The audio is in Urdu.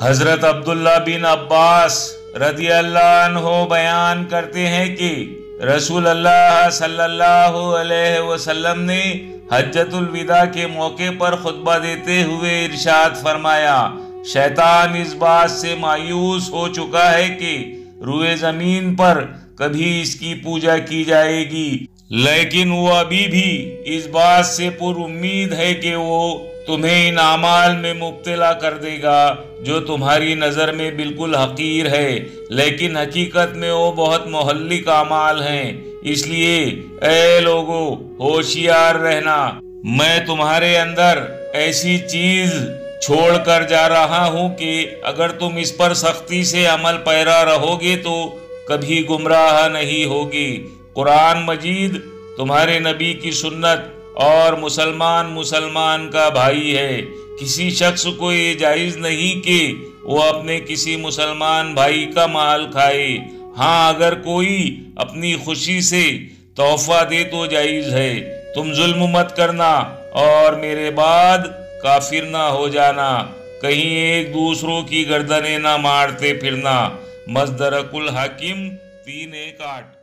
حضرت عبداللہ بن عباس رضی اللہ عنہ بیان کرتے ہیں کہ رسول اللہ صلی اللہ علیہ وسلم نے حجۃ الوداع کے موقع پر خطبہ دیتے ہوئے ارشاد فرمایا، شیطان اس بات سے مایوس ہو چکا ہے کہ روئے زمین پر کبھی اس کی پوجا کی جائے گی، لیکن وہ ابھی بھی اس بات سے پر امید ہے کہ وہ تمہیں ان اعمال میں مبتلا کر دے گا جو تمہاری نظر میں بالکل حقیر ہے، لیکن حقیقت میں وہ بہت مہلک اعمال ہیں۔ اس لیے اے لوگو ہوشیار رہنا، میں تمہارے اندر ایسی چیز چھوڑ کر جا رہا ہوں کہ اگر تم اس پر سختی سے عمل پیرا رہو گے تو کبھی گمراہ نہیں ہوگی۔ قرآن مجید تمہارے نبی کی سنت اور مسلمان کا بھائی ہے۔ کسی شخص کو یہ جائز نہیں کہ وہ اپنے کسی مسلمان بھائی کا مال کھائے۔ ہاں، اگر کوئی اپنی خوشی سے تحفہ دے تو جائز ہے۔ تم ظلم مت کرنا اور میرے بعد کافر نہ ہو جانا، کہیں ایک دوسروں کی گردنیں نہ مارتے پھرنا۔ مصدرک الحاکم 3:1-8